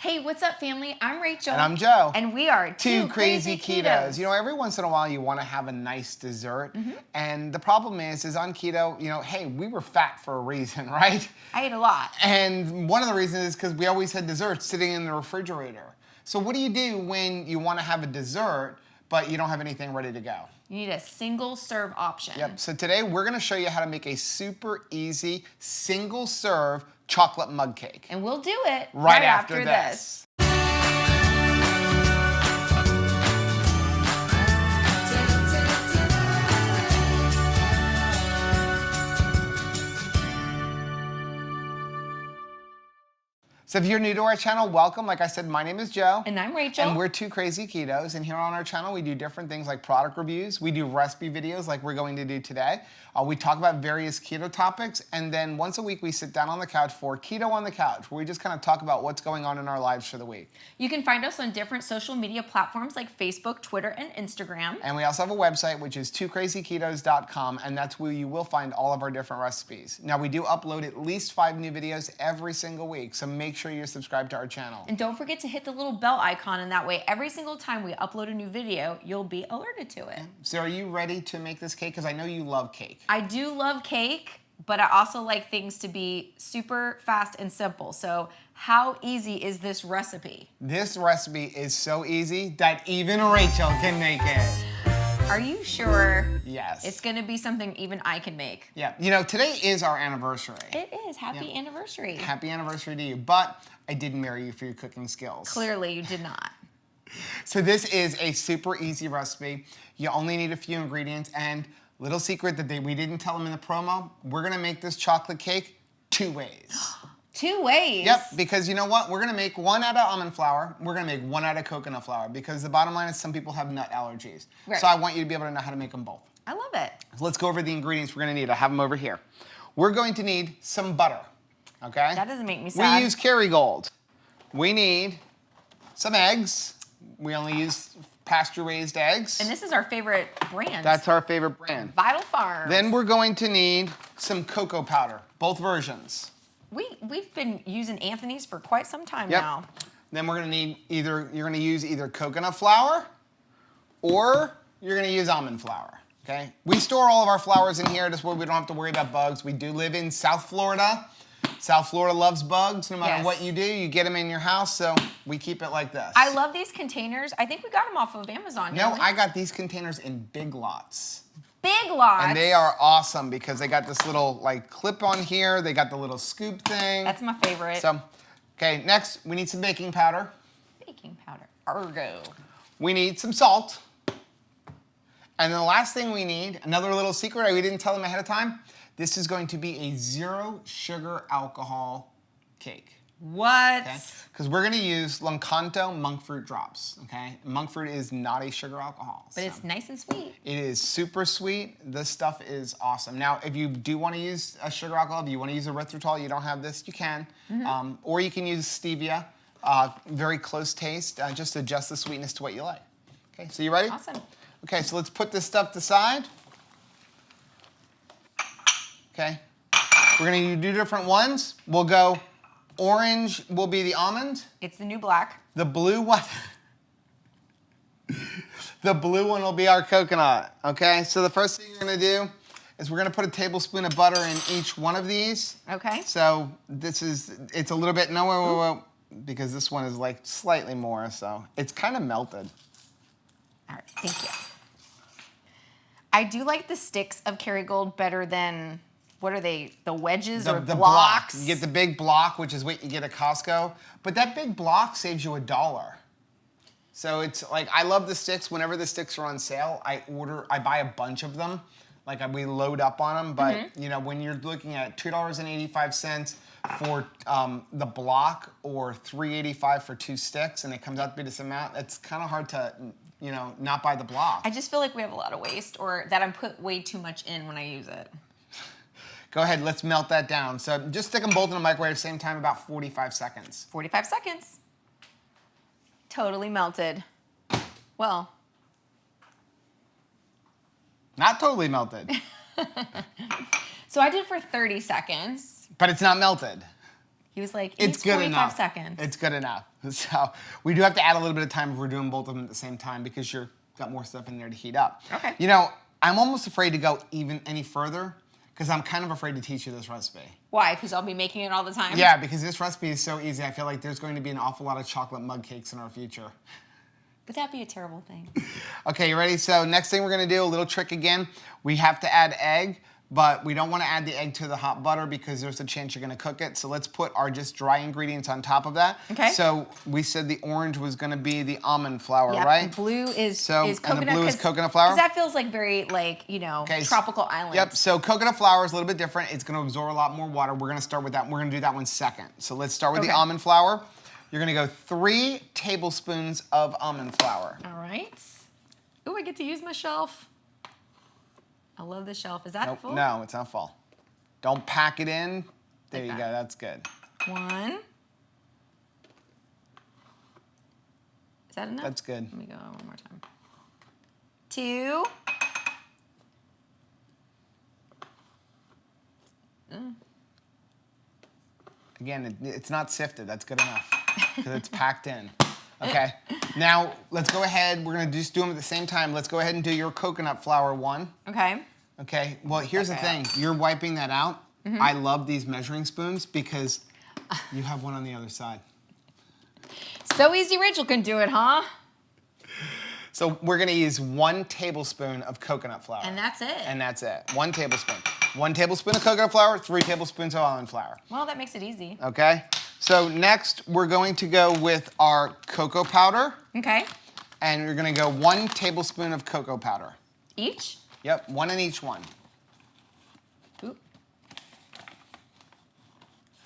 Hey, what's up, family? I'm Rachel. And I'm Joe. And we are Two Crazy Ketos. You know, every once in a while you want to have a nice dessert. And the problem is on keto, hey, we were fat for a reason, right? I ate a lot. And one of the reasons is because we always had desserts sitting in the refrigerator. So what do you do when you want to have a dessert, but you don't have anything ready to go? You need a single serve option. Yep, so today we're gonna show you how to make a super easy single serve chocolate mug cake. And we'll do it right after this. So if you're new to our channel, welcome. Like I said, my name is Joe. And I'm Rachel. And we're Two Crazy Ketos. And here on our channel, we do different things like product reviews. We do recipe videos like we're going to do today. We talk about various keto topics. And then once a week, we sit down on the couch for Keto on the Couch, where we just kind of talk about what's going on in our lives for the week. You can find us on different social media platforms like Facebook, Twitter, and Instagram. And we also have a website, which is twocrazyketos.com. And that's where you will find all of our different recipes. Now, we do upload at least 5 new videos every single week. So make sure you're subscribed to our channel. And don't forget to hit the little bell icon, and that way every single time we upload a new video, you'll be alerted to it. So are you ready to make this cake? Because I know you love cake. I do love cake, but I also like things to be super fast and simple. So how easy is this recipe? This recipe is so easy that even Rachel can make it. Are you sure? Yes. It's gonna be something even I can make. Yeah, today is our anniversary. It is, happy anniversary. Happy anniversary to you, but I didn't marry you for your cooking skills. Clearly you did not. So this is a super easy recipe. You only need a few ingredients, and little secret that we didn't tell them in the promo, we're gonna make this chocolate cake 2 ways. 2 ways? Yep, because you know what? We're gonna make one out of almond flour. We're gonna make one out of coconut flour, because the bottom line is some people have nut allergies. Right. So I want you to be able to know how to make them both. I love it. So let's go over the ingredients we're gonna need. I have them over here. We're going to need some butter, okay? That doesn't make me sad. We use Kerrygold. We need some eggs. We only use pasture-raised eggs. And this is our favorite brand. That's our favorite brand. Vital Farms. Then we're going to need some cocoa powder, both versions. We've been using Anthony's for quite some time now. Then we're gonna need you're gonna use either coconut flour or you're gonna use almond flour, okay? We store all of our flours in here just where we don't have to worry about bugs. We do live in South Florida. South Florida loves bugs. No matter what you do, you get them in your house, so we keep it like this. I love these containers. I think we got them off of Amazon. No, I got these containers in Big Lots. Big Lots. And they are awesome because they got this little clip on here. They got the little scoop thing. That's my favorite. So, okay, next we need some baking powder. Baking powder. Ergo. We need some salt. And then the last thing we need, another little secret we didn't tell them ahead of time, this is going to be a 0 sugar alcohol cake. What? Because we're going to use Lancanto monk fruit drops, okay? Monk fruit is not a sugar alcohol. But it's nice and sweet. It is super sweet. This stuff is awesome. Now, if you do want to use a sugar alcohol, if you want to use erythritol, you don't have this, you can. Or you can use stevia, very close taste, just adjust the sweetness to what you like. Okay, so you ready? Awesome. Okay, so let's put this stuff aside. Okay, we're going to do different ones. We'll go orange will be the almond. It's the new black. The blue one, the blue one will be our coconut. Okay, so the first thing you're gonna do is we're gonna put a tablespoon of butter in each one of these. Okay. So it's a little bit, because this one is slightly more, so it's kind of melted. All right, thank you. I do like the sticks of Kerrygold better than, what are they, the wedges or the blocks? You get the big block, which is what you get at Costco. But that big block saves you $1. So it's I love the sticks. Whenever the sticks are on sale, I buy a bunch of them. We load up on them. But when you're looking at $2.85 for the block or $3.85 for 2 sticks, and it comes out to be this amount, it's kind of hard to not buy the block. I just feel like we have a lot of waste, or that I'm put way too much in when I use it. Go ahead, let's melt that down. So just stick them both in the microwave at the same time, about 45 seconds. 45 seconds. Totally melted. Well. Not totally melted. So I did for 30 seconds. But it's not melted. He was like, It's good 45 enough. seconds. It's good enough. So we do have to add a little bit of time if we're doing both of them at the same time because you've got more stuff in there to heat up. Okay. You know, I'm almost afraid to go even any further because I'm kind of afraid to teach you this recipe. Why? Because I'll be making it all the time? Yeah, because this recipe is so easy. I feel like there's going to be an awful lot of chocolate mug cakes in our future. Would that be a terrible thing? Okay, you ready? So next thing we're gonna do, a little trick again. We have to add egg, but we don't wanna add the egg to the hot butter because there's a chance you're gonna cook it. So let's put our just dry ingredients on top of that. Okay. So we said the orange was gonna be the almond flour, Yep, right? and blue is And coconut. the blue is coconut flour? Because that feels like very, like, you know, Okay, tropical islands. Yep, so coconut flour is a little bit different. It's gonna absorb a lot more water. We're gonna start with that. We're gonna do that one second. So let's start with the Okay. almond flour. You're gonna go 3 tablespoons of almond flour. All right. Ooh, I get to use my shelf. I love the shelf. Is that Nope, full? no, it's not full. Don't pack it in. There you Okay. go, that's good. 1. Is that enough? That's good. Let me go one more time. 2. Again, it's not sifted. That's good enough because it's packed in. Okay. Now let's go ahead. We're gonna just do them at the same time. Let's go ahead and do your coconut flour one. Okay. Okay. Well, here's the Okay. thing. You're wiping that out. I love these measuring spoons because you have one on the other side. So easy Rachel can do it, huh? So we're gonna use 1 tablespoon of coconut flour. And that's it. And that's it. 1 tablespoon. 1 tablespoon of coconut flour, 3 tablespoons of almond flour. Well, that makes it easy. Okay. So next we're going to go with our cocoa powder. Okay. And you're gonna go 1 tablespoon of cocoa powder. Each? Yep, 1 in each one. Ooh.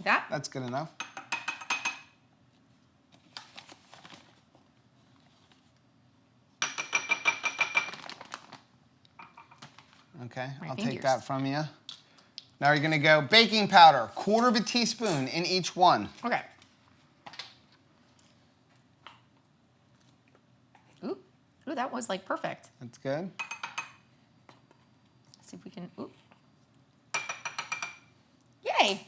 That? That's good enough. Okay, I'll take fingers. that from you. Now you're gonna go baking powder, 1/4 teaspoon in each one. Okay. Ooh. Ooh, that was like perfect. That's good. Let's see if we can, ooh. Yay.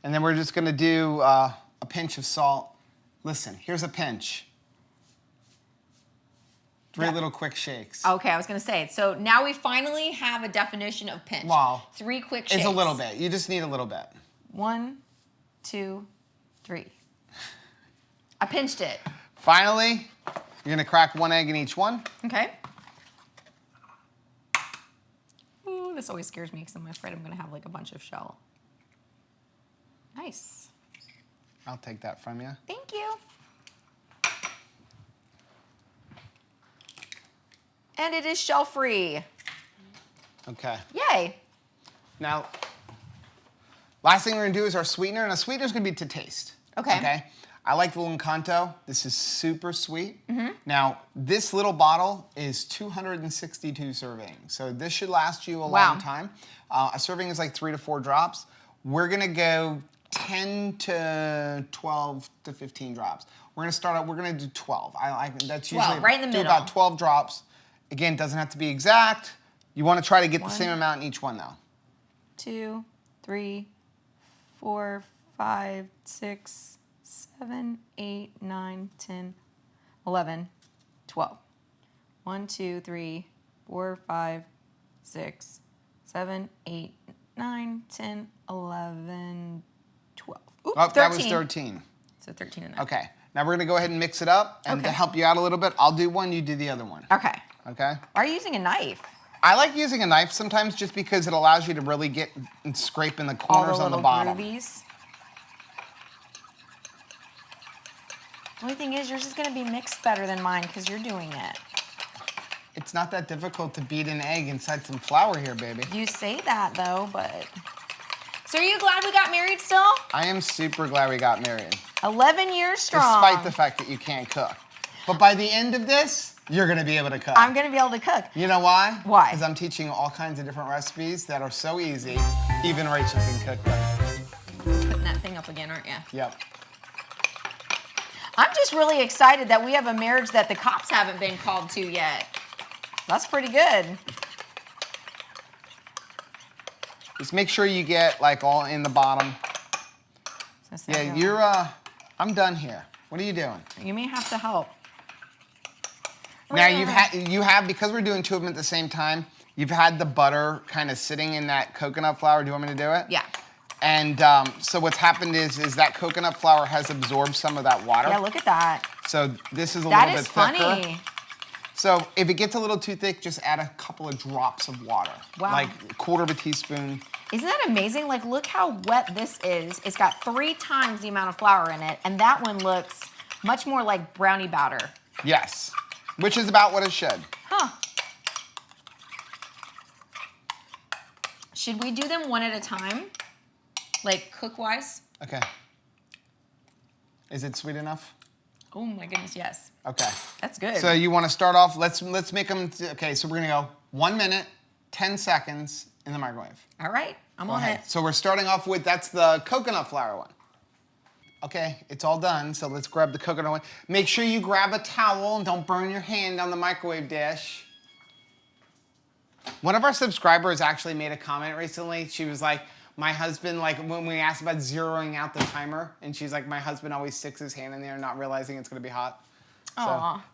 And then we're just gonna do a pinch of salt. Listen, here's a pinch. 3 Yeah. little quick shakes. Okay, I was gonna say, so now we finally have a definition of pinch. Wow. 3 quick shakes. It's a little bit. You just need a little bit. 1, 2, 3. I pinched it. Finally, you're gonna crack 1 egg in each one. Okay. Ooh, this always scares me because I'm afraid I'm gonna have like a bunch of shell. Nice. I'll take that from you. Thank you. And it is shell-free. Okay. Yay. Now, last thing we're gonna do is our sweetener. Now, sweetener's gonna be to taste. Okay. Okay. I like the little Encanto. This is super sweet. Now, this little bottle is 262 servings. So this should last you a Wow. long time. A serving is like 3 to 4 drops. We're gonna go 10 to 12 to 15 drops. We're gonna start out, we're gonna do 12. That's usually, 12, right in the do middle. about 12 drops. Again, doesn't have to be exact. You wanna try to get the 1, same amount in each one though. 2, 3, 4, 5, 6, 7, 8, 9, 10, 11, 12. 1, 2, 3, 4, 5, 6, 7, 8, 9, 10, 11, 12. Ooh, Oh, 13. that was 13. So 13 in there. Okay, now we're gonna go ahead and mix it up. And to Okay. help you out a little bit, I'll do one, you do the other one. Okay. Okay? Why are you using a knife? I like using a knife sometimes just because it allows you to really get and scrape in the All corners the on the little bottom. groovies. The only thing is, yours is going to be mixed better than mine because you're doing it. It's not that difficult to beat an egg inside some flour here, baby. You say that, though, but... So are you glad we got married still? I am super glad we got married, 11 years strong. despite the fact that you can't cook. But by the end of this, you're gonna be able to cook. I'm going to be able to cook. You know why? Why? Because I'm teaching you all kinds of different recipes that are so easy, even Rachel can cook them. Putting that thing up again, aren't you? Yep. I'm just really excited that we have a marriage that the cops haven't been called to yet. That's pretty good. Just make sure you get like all in the bottom. Yeah, I'm done here. What are you doing? You may have to help. Now you have, because we're doing two of them at the same time, you've had the butter kind of sitting in that coconut flour. Do you want me to do it? Yeah. And so what's happened is that coconut flour has absorbed some of that water. Yeah, look at that. So this is a little bit thicker. That is funny. So if it gets a little too thick, just add a couple of drops of water. Wow. Like a quarter of a teaspoon. Isn't that amazing? Like, look how wet this is. It's got 3 times the amount of flour in it, and that one looks much more like brownie batter. Yes, which is about what it should. Huh. Should we do them one at a time? Like, cook-wise? Okay. Is it sweet enough? Oh my goodness, yes. Okay. That's good. So you want to start off, let's make them, okay, so we're going to go 1 minute, 10 seconds in the microwave. All right, I'm on it. So we're starting off with, that's the coconut flour one. Okay, it's all done, so let's grab the coconut one. Make sure you grab a towel and don't burn your hand on the microwave dish. One of our subscribers actually made a comment recently. She was like, my husband, like when we asked about zeroing out the timer, and she's like, my husband always sticks his hand in there not realizing it's gonna be hot.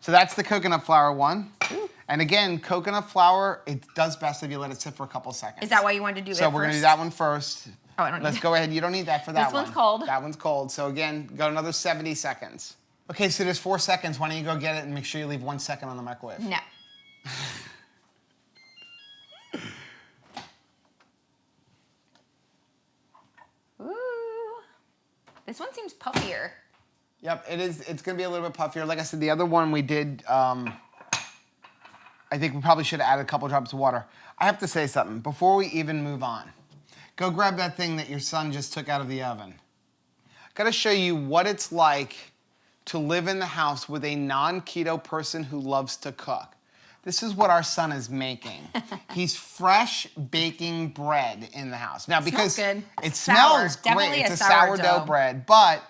So that's the coconut flour one. Ooh. And again, coconut flour, it does best if you let it sit for a couple seconds. Is that why you wanted to do it first? So we're gonna do that one first. Oh, I don't need Let's go ahead, you don't need that for that one. This one's cold. That one's cold, so again, go another 70 seconds. Okay, so there's 4 seconds. Why don't you go get it and make sure you leave 1 second on the microwave. No. Ooh. This one seems puffier. Yep, it is. It's gonna be a little bit puffier. Like I said, the other one we did, I think we probably should have added a couple drops of water. I have to say something before we even move on. Go grab that thing that your son just took out of the oven. Gotta show you what it's like to live in the house with a non-keto person who loves to cook. This is what our son is making. He's fresh baking bread in the house. Now, because good. it smells great, Definitely it's a a sourdough sourdough bread, but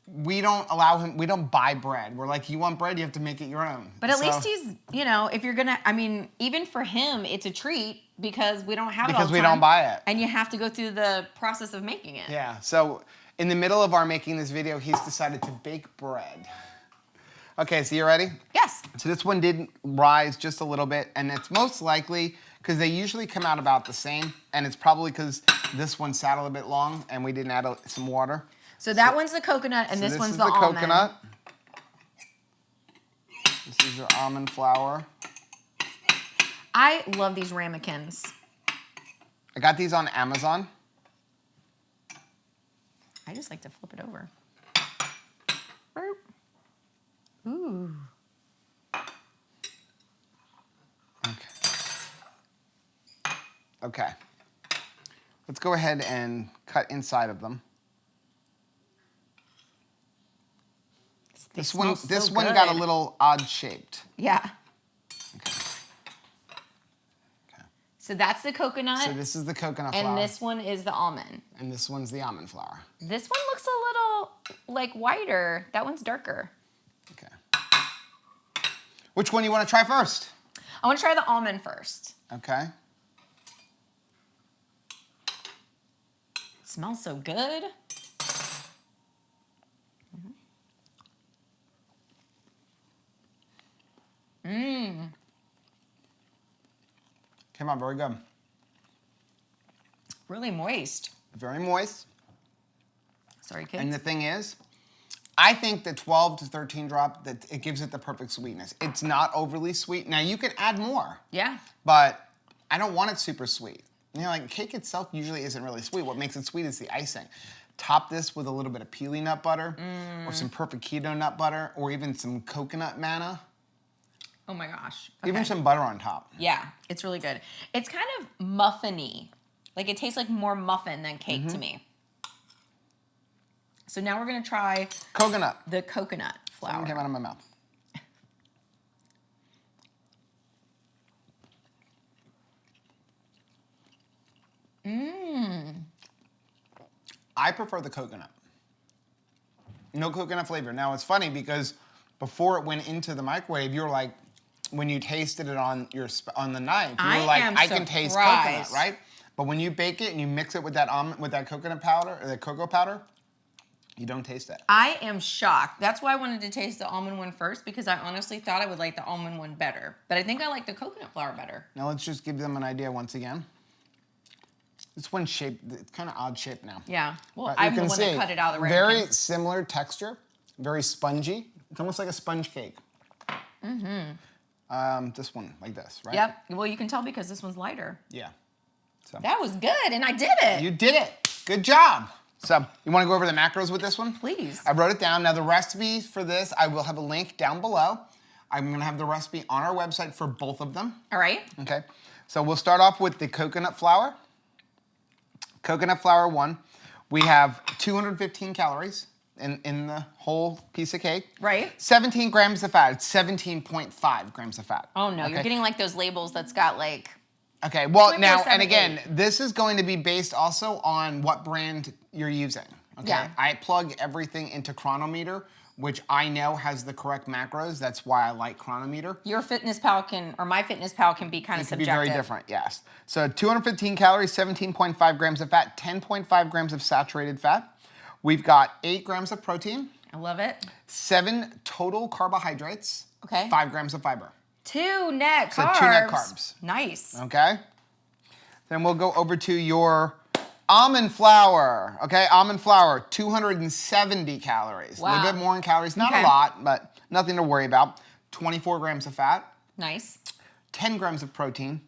we don't allow him, we don't buy bread. We're like, you want bread, you have to make it your own. But at least he's, you know, if you're gonna, I mean, even for him, it's a treat because we don't have it all the time. Because we don't buy it. And you have to go through the process of making it. Yeah, so in the middle of our making this video, he's decided to bake bread. Okay, so you ready? Yes. So this one did rise just a little bit, and it's most likely because they usually come out about the same, and it's probably because this one sat a little bit long and we didn't add some water. So that one's the coconut, and this one's the almond. Coconut. This is your almond flour. I love these ramekins. I got these on Amazon. I just like to flip it over. Burp. Ooh. Okay. Let's go ahead and cut inside of them. This one got a little odd shaped. Yeah. Okay. Okay. So that's the coconut. So this is the coconut flour. And this one is the almond. And this one's the almond flour. This one looks a little like whiter. That one's darker. Okay. Which one do you want to try first? I want to try the almond first. Okay. It smells so good. Mmm. Came out very good. Really moist. Very moist. Sorry, kids. And the thing is, I think the 12 to 13 drop, that it gives it the perfect sweetness. It's not overly sweet. Now, you can add more. Yeah. But I don't want it super sweet. You know, like cake itself usually isn't really sweet. What makes it sweet is the icing. Top this with a little bit of peely nut butter or some perfect keto nut butter or even some coconut manna. Oh my gosh. Okay. Even some butter on top. Yeah, it's really good. It's kind of muffin-y. Like it tastes like more muffin than cake to me. So now we're gonna try coconut. The coconut flour. Something came out of my mouth. Mmm. I prefer the coconut. No coconut flavor. Now it's funny because before it went into the microwave, you were like, when you tasted it on the knife, you were like, I can taste coconut, right? But when you bake it and you mix it with that almond, with that coconut powder or the cocoa powder, You don't taste it. I am shocked. That's why I wanted to taste the almond one first, because I honestly thought I would like the almond one better. But I think I like the coconut flour better. Now let's just give them an idea once again. This one's shaped, it's kind of odd shape now. Yeah. Well, But I'm you the can one see, that cut it out of the very similar texture, very spongy. It's almost like a sponge cake. This one, like this, right? Yep. Well, you can tell because this one's lighter. Yeah. So That was good, and I did it. you did it. Good job. So you want to go over the macros with this one? Please. I wrote it down. Now the recipe for this, I will have a link down below. I'm going to have the recipe on our website for both of them. All right. Okay. So we'll start off with the coconut flour. Coconut flour 1. We have 215 calories in the whole piece of cake. Right. 17 grams of fat. It's 17.5 grams of fat. Oh, no. Okay? You're getting like those labels that's got like... Okay, well 0.478. now, and again, this is going to be based also on what brand you're using, okay? Yeah. I plug everything into Chronometer, which I know has the correct macros. That's why I like Chronometer. Your Fitness Pal can, or my Fitness Pal can be kind of It can be subjective. very different, yes. So 215 calories, 17.5 grams of fat, 10.5 grams of saturated fat. We've got 8 grams of protein, I love it. 7 total carbohydrates, Okay. 5 grams of fiber. 2 net So carbs. 2 net carbs. Nice. Okay? Then we'll go over to your almond flour. Okay, almond flour, 270 calories. A Wow. little bit more in calories, not Okay. a lot, but nothing to worry about. 24 grams of fat, Nice. 10 grams of protein.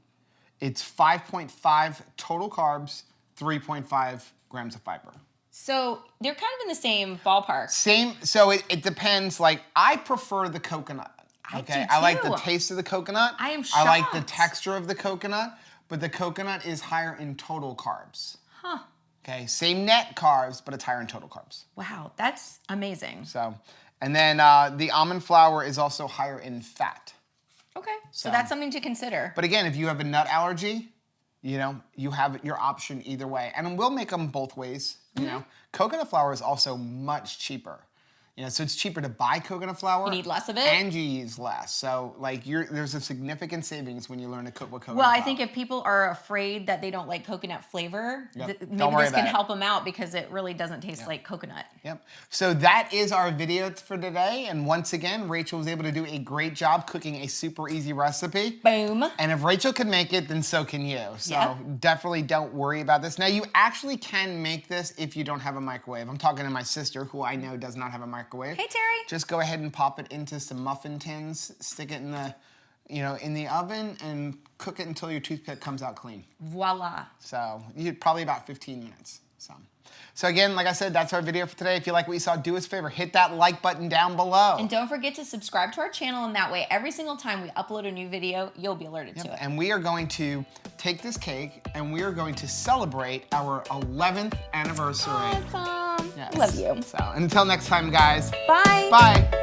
It's 5.5 total carbs, 3.5 grams of fiber. So they're kind of in the same ballpark. Same, so it depends. Like, I prefer the coconut. I Okay, do I like the too. taste of the coconut. I am I like the shocked. texture of the coconut, but the coconut is higher in total carbs. Huh. Okay, same net carbs, but it's higher in total carbs. Wow, that's amazing. So, and then the almond flour is also higher in fat. Okay, so So- that's something to consider. But again, if you have a nut allergy, you know, you have your option either way. And we'll make them both ways, you know. Coconut flour is also much cheaper. You know, so it's cheaper to buy coconut flour. You need less of it? And you use less. So, like, there's a significant savings when you learn to cook with coconut Well, flour. I think if people are afraid that they don't like coconut flavor, Yep. maybe Don't worry this can about it. help them out because it really doesn't taste like coconut. Yep. So that is our video for today. And once again, Rachel was able to do a great job cooking a super easy recipe. Boom. And if Rachel can make it, then so can you. So Yeah. definitely don't worry about this. Now, you actually can make this if you don't have a microwave. I'm talking to my sister, who I know does not have a microwave. Hey, Terry. Just go ahead and pop it into some muffin tins, stick it in the, in the oven, and cook it until your toothpick comes out clean. Voila. So probably about 15 minutes. So again, like I said, that's our video for today. If you like what you saw, do us a favor, hit that like button down below. And don't forget to subscribe to our channel, and that way every single time we upload a new video, you'll be alerted to it. And we are going to take this cake and we are going to celebrate our 11th anniversary. Awesome. Yes. Love you. So until next time, guys. Bye. Bye.